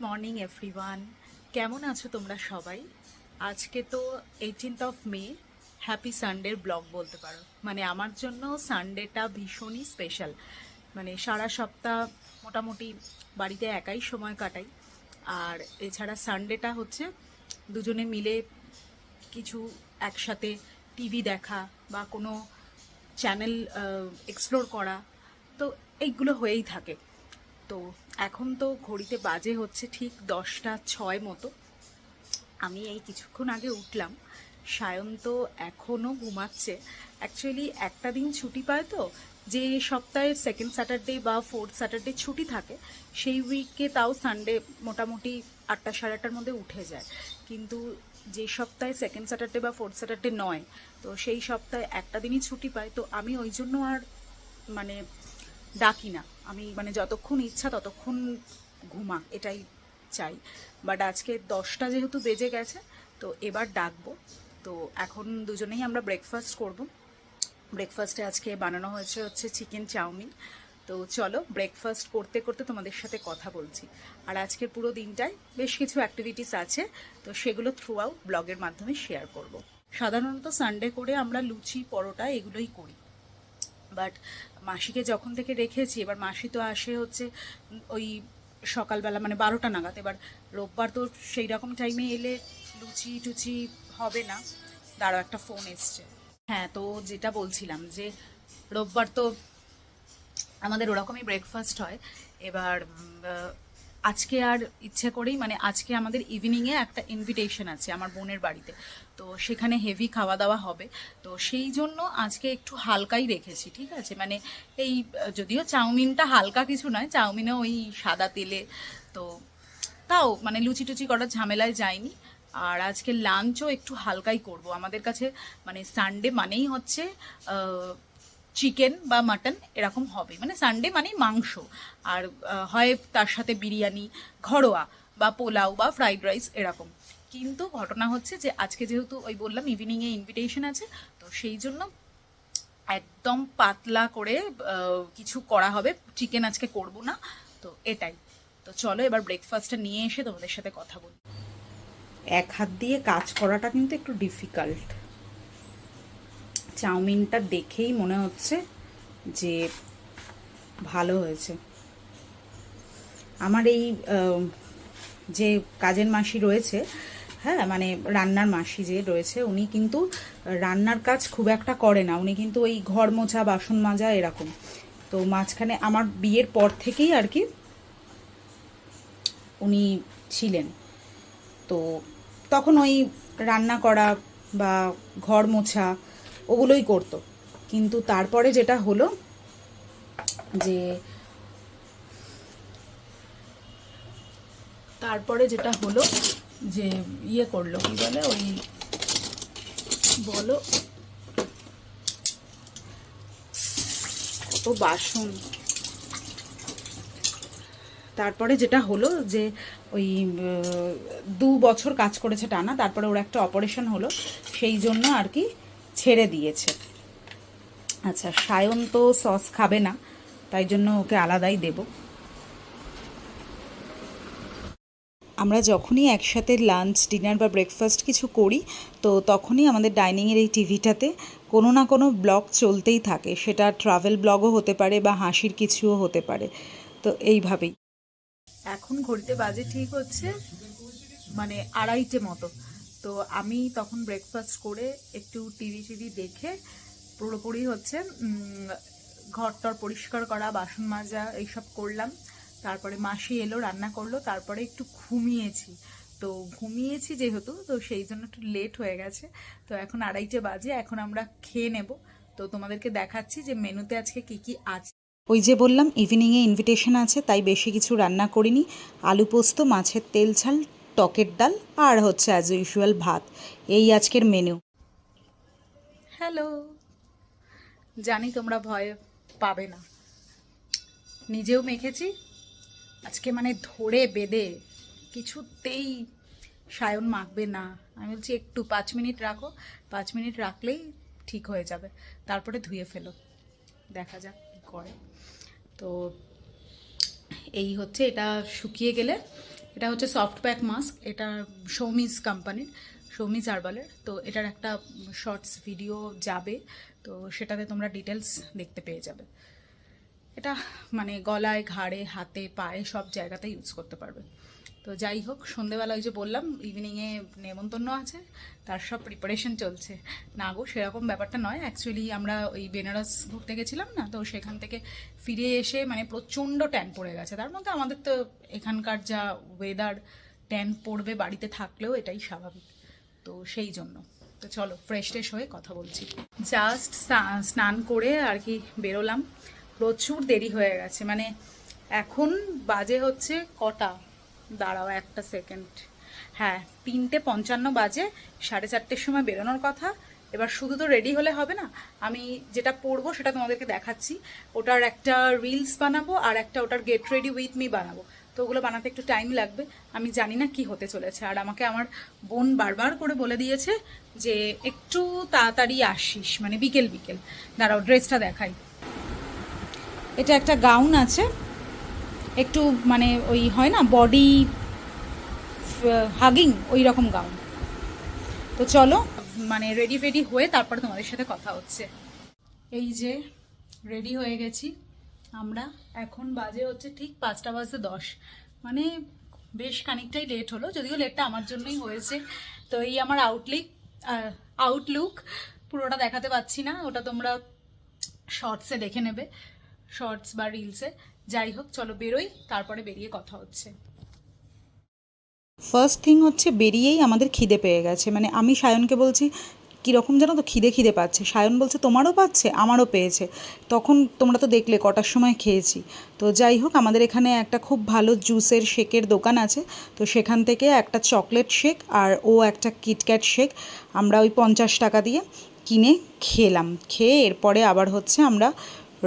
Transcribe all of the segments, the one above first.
Morning everyone, কেমন আছো তোমরা সবাই? আজকে তো 18th মে, হ্যাপি সানডের ব্লগ বলতে পারো। মানে আমার জন্য সানডেটা ভীষণই স্পেশাল। মানে সারা সপ্তাহ মোটামুটি বাড়িতে একাই সময় কাটাই, আর এছাড়া সানডেটা হচ্ছে দুজনে মিলে কিছু একসাথে টিভি দেখা বা কোনো চ্যানেল এক্সপ্লোর করা, তো এইগুলো হয়েই থাকে। তো এখন তো ঘড়িতে বাজে হচ্ছে ঠিক 10টা 6 মতো। আমি এই কিছুক্ষণ আগে উঠলাম। সায়ন তো এখনও ঘুমাচ্ছে। অ্যাকচুয়ালি একটা দিন ছুটি পায় তো, যে সপ্তাহের সেকেন্ড স্যাটারডে বা ফোর্থ স্যাটারডে ছুটি থাকে সেই উইকে তাও সানডে মোটামুটি 8টা সাড়ে 8টার মধ্যে উঠে যায়। কিন্তু যে সপ্তাহে সেকেন্ড স্যাটারডে বা ফোর্থ স্যাটারডে নয়, তো সেই সপ্তাহে একটা দিনই ছুটি পায়, তো আমি ওই জন্য আর মানে ডাকি না। আমি মানে যতক্ষণ ইচ্ছা ততক্ষণ ঘুমা, এটাই চাই। বাট আজকে 10টা যেহেতু বেজে গেছে, তো এবার ডাকবো। তো এখন দুজনেই আমরা ব্রেকফাস্ট করব। ব্রেকফাস্টে আজকে বানানো হয়েছে হচ্ছে চিকেন চাউমিন। তো চলো ব্রেকফাস্ট করতে করতে তোমাদের সাথে কথা বলছি। আর আজকের পুরো দিনটায় বেশ কিছু অ্যাক্টিভিটিস আছে, তো সেগুলো থ্রু আউট ব্লগের মাধ্যমে শেয়ার করব। সাধারণত সানডে করে আমরা লুচি পরোটা এগুলোই করি। বাট মাসিকে যখন থেকে রেখেছি, এবার মাসি তো আসে হচ্ছে ওই সকালবেলা মানে 12টা নাগাদ। এবার রোববার তো সেই রকম টাইমে এলে লুচি টুচি হবে না। দাঁড়াও, একটা ফোন এসছে। হ্যাঁ, তো যেটা বলছিলাম যে রোববার তো আমাদের ওরকমই ব্রেকফাস্ট হয়। এবার আজকে আর ইচ্ছে করেই মানে আজকে আমাদের ইভিনিংয়ে একটা ইনভিটেশন আছে আমার বোনের বাড়িতে, তো সেখানে হেভি খাওয়া দাওয়া হবে। তো সেই জন্য আজকে একটু হালকাই রেখেছি, ঠিক আছে? মানে এই যদিও চাউমিনটা হালকা কিছু নয়, চাউমিনও ওই সাদা তেলে, তো তাও মানে লুচি টুচি করার ঝামেলায় যায়নি। আর আজকে লাঞ্চও একটু হালকাই করব। আমাদের কাছে মানে সানডে মানেই হচ্ছে চিকেন বা মাটন এরকম হবে, মানে সানডে মানেই মাংস। আর হয় তার সাথে বিরিয়ানি ঘরোয়া বা পোলাও বা ফ্রাইড রাইস এরকম। কিন্তু ঘটনা হচ্ছে যে আজকে যেহেতু ওই বললাম ইভিনিংয়ে ইনভিটেশন আছে, তো সেই জন্য একদম পাতলা করে কিছু করা হবে। চিকেন আজকে করব না, তো এটাই। তো চলো এবার ব্রেকফাস্টটা নিয়ে এসে তোমাদের সাথে কথা বলি। এক হাত দিয়ে কাজ করাটা কিন্তু একটু ডিফিকাল্ট। চাউমিনটা দেখেই মনে হচ্ছে যে ভালো হয়েছে। আমার এই যে কাজের মাসি রয়েছে, হ্যাঁ মানে রান্নার মাসি যে রয়েছে, উনি কিন্তু রান্নার কাজ খুব একটা করে না। উনি কিন্তু ওই ঘর মোছা বাসন মাজা এরকম। তো মাঝখানে আমার বিয়ের পর থেকেই আর কি উনি ছিলেন। তো তখন ওই রান্না করা বা ঘর মোছা ওগুলোই করতো। কিন্তু তারপরে যেটা হলো যে ইয়ে করলো, কি বলে ওই বলো, কত বাসন। তারপরে যেটা হলো যে ওই 2 বছর কাজ করেছে টানা, তারপরে ওর একটা অপারেশন হলো, সেই জন্য আর কি ছেড়ে দিয়েছে। আচ্ছা, সায়ন তো সস খাবে না, তাই জন্য ওকে আলাদাই দেব। আমরা যখনই একসাথে লাঞ্চ ডিনার বা ব্রেকফাস্ট কিছু করি, তো তখনই আমাদের ডাইনিংয়ের এই টিভিটাতে কোনো না কোনো ব্লগ চলতেই থাকে। সেটা ট্রাভেল ব্লগও হতে পারে বা হাসির কিছুও হতে পারে। তো এইভাবেই এখন ঘড়িতে বাজে ঠিক হচ্ছে মানে 2:30 মতো। তো আমি তখন ব্রেকফাস্ট করে একটু টিভি দেখে পুরোপুরি হচ্ছে ঘরটর পরিষ্কার করা, বাসন মাজা এইসব করলাম। তারপরে মাসি এলো, রান্না করলো, তারপরে একটু ঘুমিয়েছি। তো ঘুমিয়েছি যেহেতু, তো সেই জন্য একটু লেট হয়ে গেছে। তো এখন 2:30 বাজে, এখন আমরা খেয়ে নেব। তো তোমাদেরকে দেখাচ্ছি যে মেনুতে আজকে কি কি আছে। ওই যে বললাম ইভিনিংয়ে ইনভিটেশন আছে, তাই বেশি কিছু রান্না করিনি। আলু পোস্ত, মাছের তেল ঝাল, টকের ডাল আর হচ্ছে অ্যাজ ইউজুয়াল ভাত, এই আজকের মেনু। হ্যালো, জানি তোমরা ভয় পাবে না, নিজেও মেখেছি আজকে, মানে ধরে বেঁধে কিছুতেই সায়ন মাখবে না। আমি বলছি একটু 5 মিনিট রাখো, 5 মিনিট রাখলেই ঠিক হয়ে যাবে, তারপরে ধুয়ে ফেলো, দেখা যাক কী করে। তো এই হচ্ছে, এটা শুকিয়ে গেলে এটা হচ্ছে সফট প্যাক মাস্ক, এটা সৌমিজ কোম্পানির, সৌমিজ হার্বালের। তো এটার একটা শর্টস ভিডিও যাবে, তো সেটাতে তোমরা ডিটেলস দেখতে পেয়ে যাবে। এটা মানে গলায়, ঘাড়ে, হাতে, পায়ে সব জায়গাতে ইউজ করতে পারবে। তো যাই হোক, সন্ধেবেলা ওই যে বললাম ইভিনিংয়ে নেমন্তন্ন আছে, তার সব প্রিপারেশন চলছে। না গো, সেরকম ব্যাপারটা নয়। অ্যাকচুয়ালি আমরা ওই বেনারস ঘুরতে গেছিলাম না, তো সেখান থেকে ফিরে এসে মানে প্রচণ্ড ট্যান পড়ে গেছে। তার মধ্যে আমাদের তো এখানকার যা ওয়েদার, ট্যান পড়বে বাড়িতে থাকলেও, এটাই স্বাভাবিক। তো সেই জন্য তো চলো ফ্রেশ ট্রেশ হয়ে কথা বলছি। জাস্ট স্নান করে আর কি বেরোলাম। প্রচুর দেরি হয়ে গেছে, মানে এখন বাজে হচ্ছে কটা, দাঁড়াও একটা সেকেন্ড, হ্যাঁ 3:55 বাজে। 4:30 সময় বেরোনোর কথা। এবার শুধু তো রেডি হলে হবে না, আমি যেটা পরবো সেটা তোমাদেরকে দেখাচ্ছি। ওটার একটা রিলস বানাবো আর একটা ওটার গেট রেডি উইথ মি বানাবো। তো ওগুলো বানাতে একটু টাইম লাগবে, আমি জানি না কি হতে চলেছে। আর আমাকে আমার বোন বারবার করে বলে দিয়েছে যে একটু তাড়াতাড়ি আসিস, মানে বিকেল বিকেল। দাঁড়াও ড্রেসটা দেখাই। এটা একটা গাউন আছে, একটু মানে ওই হয় না বডি হাগিং, ওই রকম গাউন। তো চলো মানে রেডি ফেডি হয়ে তারপরে তোমাদের সাথে কথা হচ্ছে। এই যে রেডি হয়ে গেছি আমরা, এখন বাজে হচ্ছে ঠিক 5:10, মানে বেশ খানিকটাই লেট হলো, যদিও লেটটা আমার জন্যই হয়েছে। তো এই আমার আউটলুক পুরোটা দেখাতে পাচ্ছি না, ওটা তোমরা শর্টসে দেখে নেবে, শর্টস বা রিলসে। যাই হোক চলো বেরোই, তারপরে বেরিয়ে কথা হচ্ছে। ফার্স্ট থিং হচ্ছে বেরিয়েই আমাদের খিদে পেয়ে গেছে। মানে আমি সায়নকে বলছি কীরকম জানো তো, খিদে খিদে পাচ্ছে। সায়ন বলছে তোমারও পাচ্ছে, আমারও পেয়েছে। তখন তোমরা তো দেখলে কটার সময় খেয়েছি। তো যাই হোক, আমাদের এখানে একটা খুব ভালো জুসের শেকের দোকান আছে, তো সেখান থেকে একটা চকলেট শেক আর একটা কিটক্যাট শেক আমরা ওই 50 টাকা দিয়ে কিনে খেলাম। খেয়ে এরপরে আবার হচ্ছে আমরা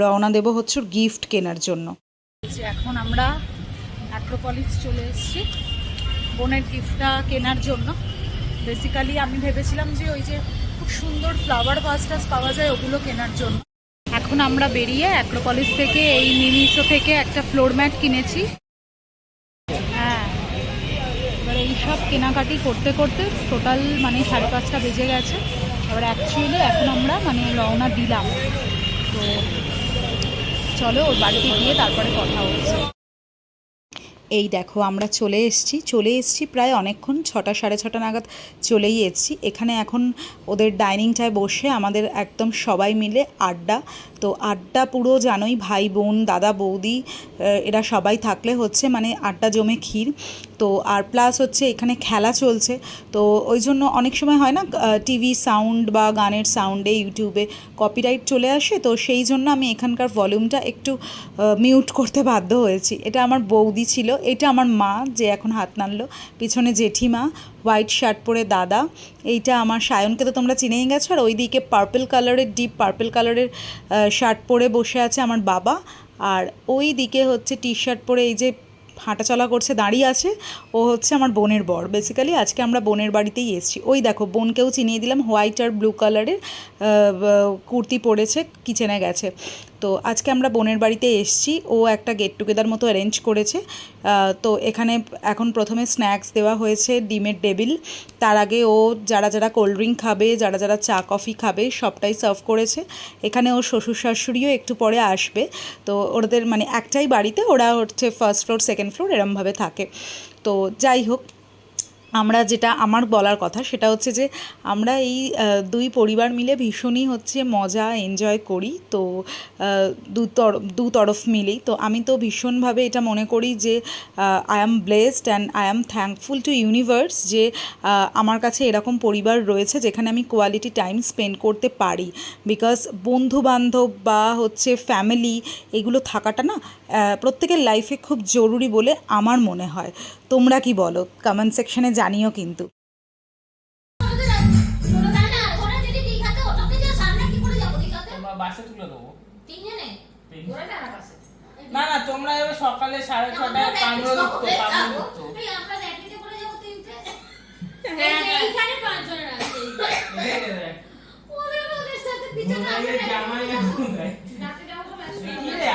রওনা দেবো হচ্ছে গিফট কেনার জন্য। এখন আমরা অ্যাক্রোপলিস চলে এসেছি বোনের গিফটটা কেনার জন্য। বেসিক্যালি আমি ভেবেছিলাম যে ওই যে খুব সুন্দর ফ্লাওয়ার ভাসটাস পাওয়া যায়, ওগুলো কেনার জন্য। এখন আমরা বেরিয়ে অ্যাক্রোপলিস থেকে এই মিনিসো থেকে একটা ফ্লোর ম্যাট কিনেছি। হ্যাঁ, এবার এইসব কেনাকাটি করতে করতে টোটাল মানে 5:30 বেজে গেছে। এবার অ্যাকচুয়ালি এখন আমরা মানে রওনা দিলাম। তো চলো ওর বাড়িতে গিয়ে তারপরে কথা হচ্ছে। এই দেখো আমরা চলে এসেছি প্রায় অনেকক্ষণ, 6টা 6:30 নাগাদ চলেই এসেছি। এখানে এখন ওদের ডাইনিংটায় বসে আমাদের একদম সবাই মিলে আড্ডা। তো আড্ডা পুরো জানোই, ভাই বোন দাদা বৌদি এরা সবাই থাকলে হচ্ছে মানে আড্ডা জমে ক্ষীর। তো আর প্লাস হচ্ছে এখানে খেলা চলছে, তো ওই জন্য অনেক সময় হয় না টিভি সাউন্ড বা গানের সাউন্ডে ইউটিউবে কপিরাইট চলে আসে। তো সেই জন্য আমি এখানকার ভলিউমটা একটু মিউট করতে বাধ্য হয়েছি। এটা আমার বৌদি ছিল, এটা আমার মা যে এখন হাত নাড়লো, পিছনে জেঠিমা, হোয়াইট শার্ট পরে দাদা, এইটা আমার সায়নকে তো তোমরা চিনেই গেছো। আর ওইদিকে পার্পল কালারের, ডিপ পার্পল কালারের শার্ট পরে বসে আছে আমার বাবা। আর ওই দিকে হচ্ছে টি শার্ট পরে এই যে হাঁটাচলা করছে, দাঁড়িয়ে আছে, ও হচ্ছে আমার বোনের বর। বেসিক্যালি আজকে আমরা বোনের বাড়িতেই এসেছি। ওই দেখো বোনকেও চিনিয়ে দিলাম, হোয়াইট আর ব্লু কালারের কুর্তি পরেছে, কিচেনে গেছে। তো আজকে আমরা বোনের বাড়িতে এসেছি, ও একটা গেট টুগেদার মতো অ্যারেঞ্জ করেছে। তো এখানে এখন প্রথমে স্ন্যাক্স দেওয়া হয়েছে, ডিমের টেবিল। তার আগে ও যারা যারা কোল্ড ড্রিঙ্ক খাবে, যারা যারা চা কফি খাবে সবটাই সার্ভ করেছে। এখানে ওর শ্বশুর শাশুড়িও একটু পরে আসবে। তো ওদের মানে একটাই বাড়িতে, ওরা হচ্ছে ফার্স্ট ফ্লোর সেকেন্ড ফ্লোর এরমভাবে থাকে। তো যাই হোক, আমরা যেটা আমার বলার কথা সেটা হচ্ছে যে আমরা এই দুই পরিবার মিলে ভীষণই হচ্ছে মজা এনজয় করি। তো দু তরফ মিলেই তো আমি তো ভীষণভাবে এটা মনে করি যে I am blessed and I am thankful to universe যে আমার কাছে এরকম পরিবার রয়েছে যেখানে আমি কোয়ালিটি টাইম স্পেন্ড করতে পারি। বিকজ বন্ধুবান্ধব বা হচ্ছে ফ্যামিলি এগুলো থাকাটা না প্রত্যেকের লাইফে খুব জরুরি বলে আমার মনে হয়। তোমরা কি বলো? কমেন্ট সেকশনে জানিও কিন্তু। না না, তোমরা এবার সকালে 6:30টায় কামড়ো দিতো।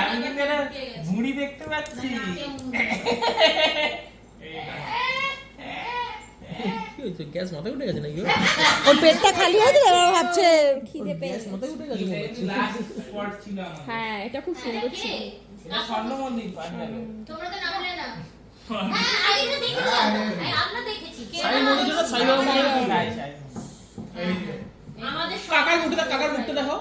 আমি কিন্তু ভুঁড়ি দেখতে পাচ্ছি। তো গ্যাস মাথায় উঠে গেছে নাকি ওর? ওর পেটটা খালি হয়েছে, এবার ভাবছে গ্যাস মাথায় উঠে গেছে মনে হচ্ছে। লাস্ট স্পট ছিল আমার। হ্যাঁ এটা খুব সুন্দর ছিল। এটা স্বর্ণ মন্দির পান্ডাবে। তোমরা তো নামলে না। হ্যাঁ আগে তো দেখেছি আমরা দেখেছি। সাই মন্দির জন্য সাই বাবা মন্দির। সাই সাই। আমাদের কাকার মুখটা দেখো।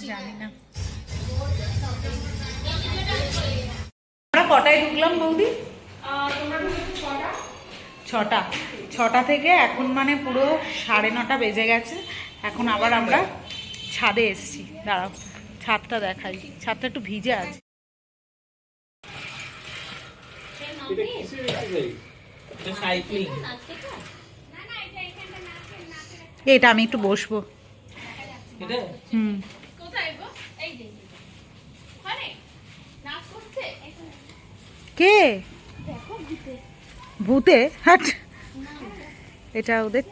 জানি না আমরা কটায় ঢুকলাম বৌদি? ছটা থেকে এখন মানে পুরো 9:30 বেজে গেছে। এখন আবার আমরা ছাদে এসেছি। দাঁড়াও ছাদটা দেখাই, ছাদটা একটু ভিজে আছে। এটা সাইক্লিং। এটা আমি একটু বসবো। এটা হুম কোথায় গো? এই যে ওখানে নাচ করছে। কে? দেখো ভূতে। ভূতে? হাট। এটা ওদের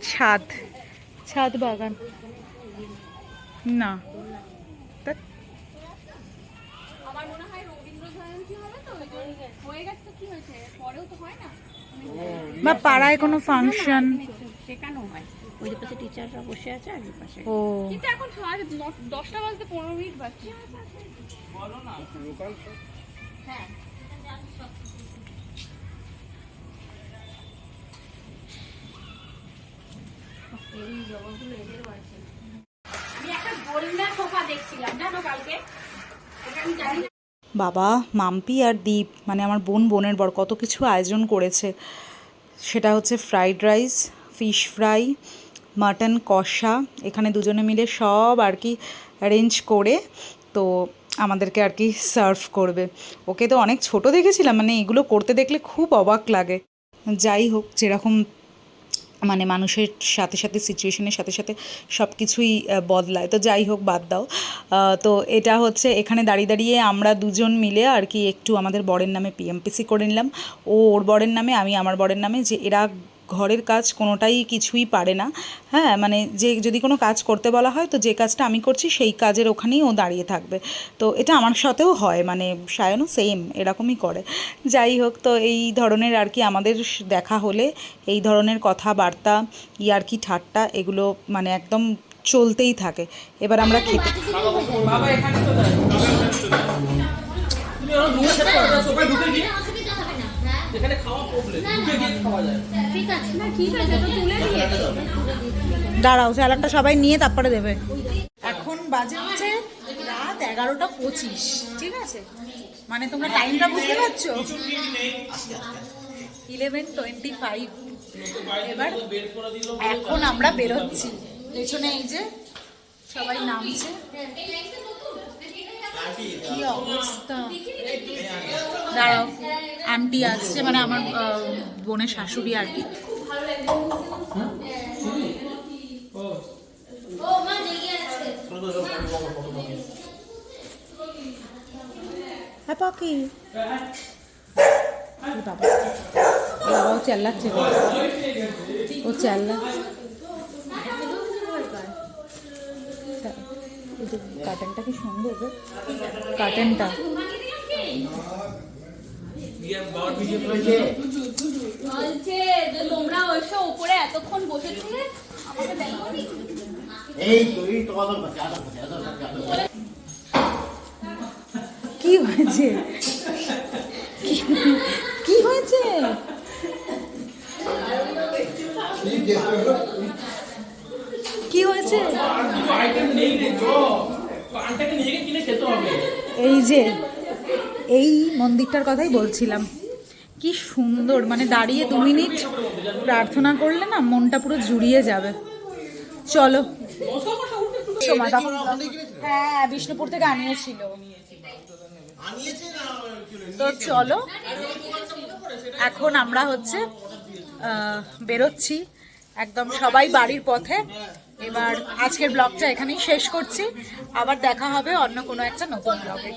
ছাদ বাগান না। তা- আমার মনে হয় রবীন্দ্র জয়ন্তী হবে তো ওই জন্য হয়ে গেছে। কি হয়েছে পরেও তো হয় না? বা পাড়ায় কোনো ফাংশন। শেখানো হয়। ওই যে পাশে টিচাররা বসে আছে আর এই পাশে। ও কিন্তু এখন 10টা বাজতে 15 মিনিট বাকি। বলো না। হ্যাঁ আমি একটা গোল্ডেন সোফা দেখছিলাম জানো কালকে। এটা আমি জানি না। বাবা, মাম্পি আর দীপ মানে আমার বোনের বর কত কিছু আয়োজন করেছে। সেটা হচ্ছে fried rice, fish fry, mutton কষা, এখানে দুজনে মিলে সব আর কি অ্যারেঞ্জ করে তো আমাদেরকে আর কি সার্ভ করবে। ওকে তো অনেক ছোট দেখেছিলাম, মানে এগুলো করতে দেখলে খুব অবাক লাগে। যাই হোক, যেরকম মানে মানুষের সাথে সাথে সিচুয়েশনের সাথে সাথে সব কিছুই বদলায়, তো যাই হোক বাদ দাও। তো এটা হচ্ছে এখানে দাঁড়িয়ে দাঁড়িয়ে আমরা দুজন মিলে আর কি একটু আমাদের বরের নামে পিএমপিসি করে নিলাম। ও ওর বরের নামে, আমি আমার বরের নামে, যে এরা ঘরের কাজ কোনোটাই কিছুই পারে না। হ্যাঁ, মানে যে যদি কোনো কাজ করতে বলা হয় তো যে কাজটা আমি করছি সেই কাজের ওখানেই ও দাঁড়িয়ে থাকবে। তো এটা আমার সাথেও হয়, মানে সায়নও সেম এরকমই করে। যাই হোক, তো এই ধরনের আর কি আমাদের দেখা হলে এই ধরনের কথাবার্তা, ইয়ার্কি ঠাট্টা এগুলো মানে একদম চলতেই থাকে। এবার আমরা খেতে বাবা এখানে তো দাঁড়াও। তুমি ওর রুমে যেতে পারো, সোফায় ঢুকে গিয়ে অসুবিধা হবে না। হ্যাঁ এখানে খাওয়া প্রবলেম, ঢুকে গিয়ে খাওয়া যায়। ঠিক আছে। না ঠিক আছে তো তুলে দিয়েছি। দাঁড়াও, স্যালাডটা সবাই নিয়ে তারপরে দেবে। এখন বাজে হচ্ছে রাত 11:25, ঠিক আছে? মানে তোমরা টাইমটা বুঝতে পারছো? 11:25। এবার এখন আমরা বেরোচ্ছি। পেছনে এই যে সবাই নামছে। কি অবস্থা! দাঁড়াও, আন্টি আসছে, মানে আমার বোনের শাশুড়ি আর কি। ও মা জেগে আছে। হ্যাঁ পাখি, বাবাও চেল্লাচ্ছে, ও চেল্লা। কার্টেনটা কি সুন্দর গো, কার্টেনটা। বলছে যে তোমরা ওইসব উপরে এতক্ষণ বসেছিলে আমাকে দেখোনি। কি হয়েছে? কি হয়েছে? কি হয়েছে? আইটেম নেই রে, চো পানটাকে নিয়ে গিয়ে কিনে খেতে হবে। এই যে এই মন্দিরটার কথাই বলছিলাম, কি সুন্দর, মানে দাঁড়িয়ে 2 মিনিট প্রার্থনা করলে না মনটা পুরো জুড়িয়ে যাবে। চলো। সময় তখন হ্যাঁ বিষ্ণুপুর থেকে আনিয়েছিল। তো চলো, এখন আমরা হচ্ছে বেরোচ্ছি একদম সবাই বাড়ির পথে। এবার আজকের ব্লগটা এখানেই শেষ করছি, আবার দেখা হবে অন্য কোনো একটা নতুন ব্লগে।